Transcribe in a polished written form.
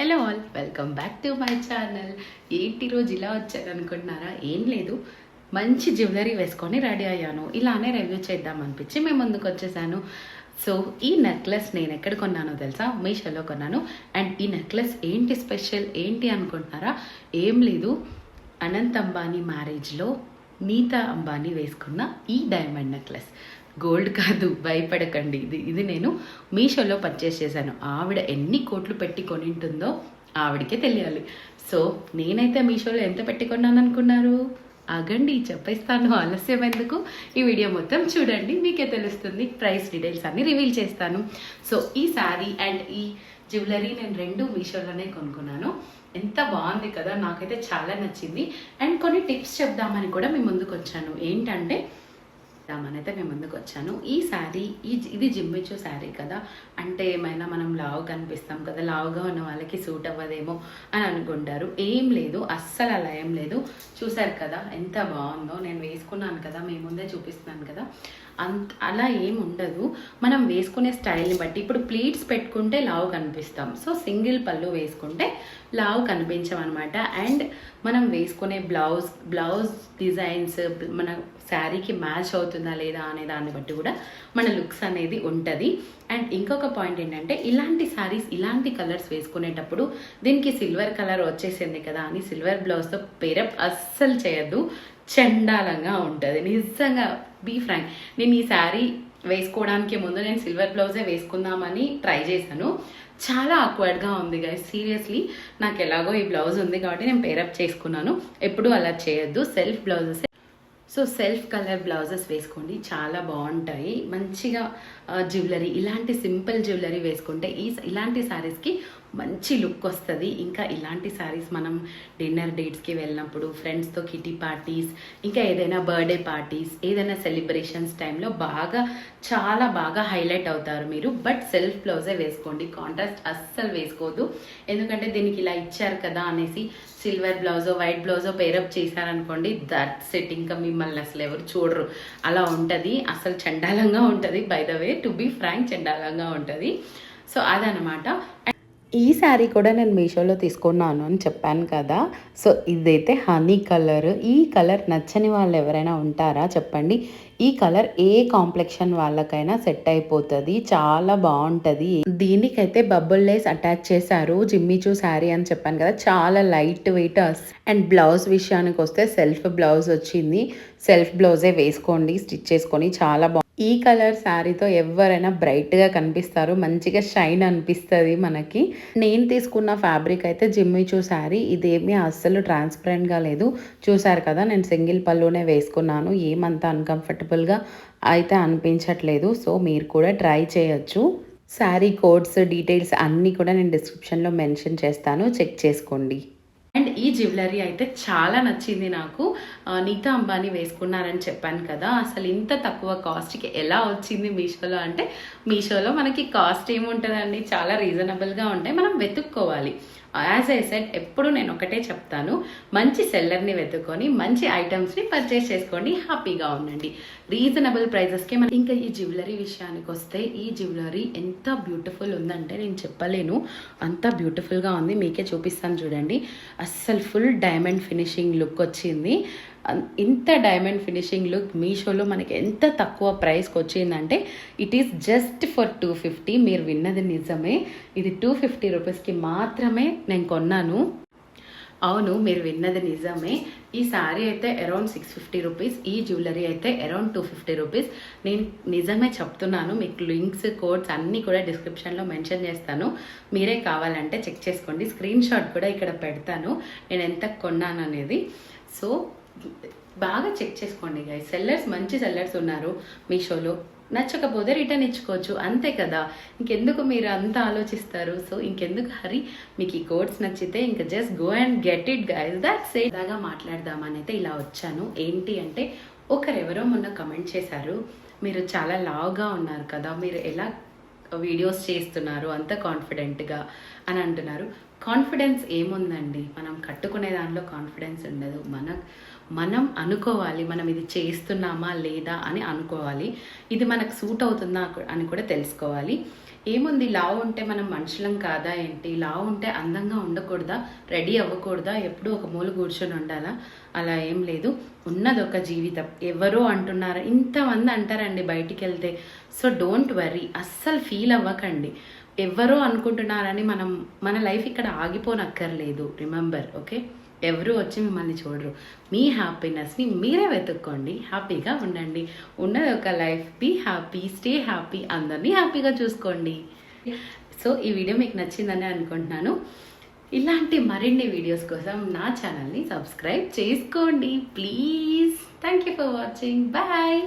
Hello all, welcome back to my channel. ఏంటి రోజు ఇలా వచ్చారనుకుంటున్నారా? ఏం లేదు, మంచి జ్యువెలరీ వేసుకొని రెడీ అయ్యాను. ఇలానే రివ్యూ చేద్దాం అనిపించి మేము ముందుకు వచ్చేసాను. సో ఈ నెక్లెస్ నేను ఎక్కడ కొన్నానో తెలుసా? మీషోలో కొన్నాను. అండ్ ఈ నెక్లెస్ ఏంటి స్పెషల్ ఏంటి అనుకుంటున్నారా? ఏం లేదు, అనంత్ అంబానీ మ్యారేజ్లో నీతా అంబానీ వేసుకున్న ఈ డైమండ్ నెక్లెస్. గోల్డ్ కాదు, భయపడకండి. ఇది నేను మీషోలో పర్చేస్ చేశాను. ఆవిడ ఎన్ని కోట్లు పెట్టి కొనింటుందో ఆవిడకే తెలియాలి. సో నేనైతే మీషోలో ఎంత పెట్టి కొన్నాను అనుకున్నారు? ఆగండి, చెప్పేస్తాను. ఆలస్యం ఎందుకు, ఈ వీడియో మొత్తం చూడండి, మీకే తెలుస్తుంది. ప్రైస్ డీటెయిల్స్ అన్ని రివీల్ చేస్తాను. సో ఈ శారీ అండ్ ఈ జ్యువెలరీ నేను రెండు మీషోలోనే కొనుక్కున్నాను. ఎంత బాగుంది కదా, నాకైతే చాలా నచ్చింది. అండ్ కొన్ని టిప్స్ చెప్దామని కూడా మీ ముందుకు వచ్చాను. ఏంటంటే అయితే మేము ముందుకు వచ్చాను. ఈ శారీ ఇది జిమ్మిచూ శారీ కదా, అంటే ఏమైనా మనం లావు కనిపిస్తాం కదా, లావుగా ఉన్న వాళ్ళకి సూట్ అవ్వదేమో అని అనుకుంటారు. ఏం లేదు, అస్సలు అలా ఏం లేదు. చూసారు కదా ఎంత బాగుందో. నేను వేసుకున్నాను కదా, మీ ముందే చూపిస్తున్నాను కదా. అలా ఏం ఉండదు. మనం వేసుకునే స్టైల్ని బట్టి, ఇప్పుడు ప్లీట్స్ పెట్టుకుంటే లావు కనిపిస్తాం. సో సింగిల్ పళ్ళు వేసుకుంటే లావు కనిపించమన్నమాట. అండ్ మనం వేసుకునే బ్లౌజ్ డిజైన్స్ మన శారీకి మ్యాచ్ అవుతుందా లేదా అనే దాన్ని బట్టి కూడా మన లుక్స్ అనేది ఉంటుంది. అండ్ ఇంకొక పాయింట్ ఏంటంటే, ఇలాంటి శారీస్ ఇలాంటి కలర్స్ వేసుకునేటప్పుడు దీనికి సిల్వర్ కలర్ వచ్చేసింది కదా అని సిల్వర్ బ్లౌజ్తో పేరప్ అస్సలు చేయొద్దు, చండాలంగా ఉంటుంది. నిజంగా బీ ఫ్రాంక్, నేను ఈ శారీ వేసుకోవడానికి ముందు నేను సిల్వర్ బ్లౌజే వేసుకుందామని ట్రై చేశాను. చాలా ఆక్వర్డ్గా ఉంది గైస్, సీరియస్లీ. నాకు ఎలాగో ఈ బ్లౌజ్ ఉంది కాబట్టి నేను పేరప్ చేసుకున్నాను. ఎప్పుడు అలా చేయొద్దు. Self blouses, so self colour blouses వేసుకోండి, చాలా బాగుంటాయి. మంచిగా జ్యువెలరీ, ఇలాంటి సింపుల్ జ్యువెలరీ వేసుకుంటే ఇలాంటి శారీస్కి మంచి లుక్ వస్తుంది. ఇంకా ఇలాంటి శారీస్ మనం డిన్నర్ డేట్స్కి వెళ్ళినప్పుడు, ఫ్రెండ్స్తో కిటీ పార్టీస్, ఇంకా ఏదైనా బర్త్డే పార్టీస్, ఏదైనా సెలబ్రేషన్స్ టైంలో చాలా బాగా హైలైట్ అవుతారు మీరు. బట్ సెల్ఫ్ బ్లౌజే వేసుకోండి, కాంట్రాస్ట్ అస్సలు వేసుకోవద్దు. ఎందుకంటే దీనికి ఇలా ఇచ్చారు కదా అనేసి సిల్వర్ బ్లౌజో వైట్ బ్లౌజో పేరప్ చేశారనుకోండి, దట్స్ ఇట్. ఇంకా మిమ్మల్ని అసలు ఎవరు చూడరు, అలా ఉంటుంది. అసలు చండాలంగా ఉంటుంది. By the way, to be Frank, చండాలంగా ఉంటుంది. సో అదనమాట. ఈ శారీ కూడా నేను మీషోలో తీసుకున్నాను అని చెప్పాను కదా. సో ఇదైతే హనీ కలర్. ఈ కలర్ నచ్చని వాళ్ళు ఎవరైనా ఉంటారా చెప్పండి? ఈ కలర్ ఏ కాంప్లెక్షన్ వాళ్ళకైనా సెట్ అయిపోతుంది, చాలా బాగుంటుంది. దీనికైతే బబుల్ లేస్ అటాచ్ చేశారు. జిమ్మిచూ శారీ అని చెప్పాను కదా, చాలా లైట్ వెయిట్. అండ్ బ్లౌజ్ విషయానికి వస్తే సెల్ఫ్ బ్లౌజ్ వచ్చింది. సెల్ఫ్ బ్లౌజే వేసుకోండి, స్టిచ్ చేసుకొని, చాలా బాగుంది. ఈ కలర్ శారీతో ఎవరైనా బ్రైట్గా కనిపిస్తారు, మంచిగా షైన్ అనిపిస్తుంది మనకి. నేను తీసుకున్న ఫ్యాబ్రిక్ అయితే జిమ్మిచూ శారీ. ఇదేమీ అస్సలు ట్రాన్స్పరెంట్గా లేదు. చూసారు కదా, నేను సింగిల్ పళ్ళునే వేసుకున్నాను. ఏమంత అన్కంఫర్టబుల్గా అయితే అనిపించట్లేదు. సో మీరు కూడా ట్రై చేయొచ్చు. శారీ కోడ్స్ డీటెయిల్స్ అన్నీ కూడా నేను డిస్క్రిప్షన్లో మెన్షన్ చేస్తాను, చెక్ చేసుకోండి. అండ్ ఈ జ్యువెలరీ అయితే చాలా నచ్చింది నాకు. నీతా అంబానీ వేసుకున్నారని చెప్పాను కదా, అసలు ఇంత తక్కువ కాస్ట్కి ఎలా వచ్చింది మీషోలో అంటే, మీషోలో మనకి కాస్ట్ ఏముంటుందండి, చాలా రీజనబుల్గా ఉంటాయి. మనం వెతుక్కోవాలి. యాజ్ ఐ సెడ్, ఎప్పుడు నేను ఒకటే చెప్తాను, మంచి సెల్లర్ని వెతుక్కొని మంచి ఐటమ్స్ని పర్చేస్ చేసుకోండి, హ్యాపీగా ఉండండి. రీజనబుల్ ప్రైజెస్కి మనం. ఇంకా ఈ జ్యువెలరీ విషయానికి వస్తే, ఈ జ్యువెలరీ ఎంత బ్యూటిఫుల్ ఉందంటే నేను చెప్పలేను, అంత బ్యూటిఫుల్గా ఉంది. మీకే చూపిస్తాను చూడండి. అస్సలు ఫుల్ డైమండ్ ఫినిషింగ్ లుక్ వచ్చింది. ఇంత డైమండ్ ఫినిషింగ్ లుక్ మీషోలో మనకి ఎంత తక్కువ ప్రైస్కి వచ్చిందంటే, ఇట్ ఈస్ జస్ట్ ఫర్ 250. మీరు విన్నది నిజమే, ఇది 250 రూపీస్కి మాత్రమే నేను కొన్నాను. అవును, మీరు విన్నది నిజమే. ఈ శారీ అయితే అరౌండ్ 650 రూపీస్, ఈ జ్యువెలరీ అయితే అరౌండ్ 250 రూపీస్. నేను నిజమే చెప్తున్నాను. మీకు లింక్స్ కోడ్స్ అన్నీ కూడా డిస్క్రిప్షన్లో మెన్షన్ చేస్తాను, మీరే కావాలంటే చెక్ చేసుకోండి. స్క్రీన్ షాట్ కూడా ఇక్కడ పెడతాను, నేను ఎంత కొన్నాను అనేది. సో బాగా చెక్ చేసుకోండి గైస్. సెల్లర్స్, మంచి సెల్లర్స్ ఉన్నారు మీషోలో. నచ్చకపోతే రిటర్న్ ఇచ్చుకోవచ్చు, అంతే కదా. ఇంకెందుకు మీరు అంతా ఆలోచిస్తారు? సో ఇంకెందుకు హరి, మీకు ఈ కోడ్స్ నచ్చితే ఇంకా just go and get it guys. That's it. దాగా మాట్లాడదామని అయితే ఇలా వచ్చాను. ఏంటి అంటే, ఒకరెవరో మొన్న కమెంట్ చేశారు, మీరు చాలా లావుగా ఉన్నారు కదా, మీరు ఎలా వీడియోస్ చేస్తున్నారు అంత కాన్ఫిడెంట్గా అని అంటున్నారు. కాన్ఫిడెన్స్ ఏముందండి, మనం కట్టుకునే దాంట్లో కాన్ఫిడెన్స్ ఉండదు. మనం అనుకోవాలి, మనం ఇది చేస్తున్నామా లేదా అని అనుకోవాలి. ఇది మనకు సూట్ అవుతుందా అని కూడా తెలుసుకోవాలి. ఏముంది, లావు ఉంటే మనం మనుషులం కాదా ఏంటి, లావు ఉంటే అందంగా ఉండకూడదా, రెడీ అవ్వకూడదా, ఎప్పుడూ ఒక మూల కూర్చొని ఉండాలా? అలా ఏం లేదు. ఉన్నది ఒక జీవితం. ఎవరో అంటున్నారు, ఇంతమంది అంటారండి బయటికి వెళ్తే. సో డోంట్ వరీ, అస్సలు ఫీల్ అవ్వకండి. ఎవరో అనుకుంటున్నారని మన లైఫ్ ఇక్కడ ఆగిపోనక్కర్లేదు. Remember, okay? ఎవరు వచ్చి మిమ్మల్ని చూడరు. మీ హ్యాపీనెస్ని మీరే వెతుక్కోండి, హ్యాపీగా ఉండండి. ఉన్నది ఒక life. Be happy, stay happy, అందరినీ హ్యాపీగా చూసుకోండి. సో ఈ వీడియో మీకు నచ్చిందని అనుకుంటున్నాను. ఇలాంటి మరిన్ని వీడియోస్ కోసం నా ఛానల్ని సబ్స్క్రైబ్ చేసుకోండి please. Thank you for watching. Bye.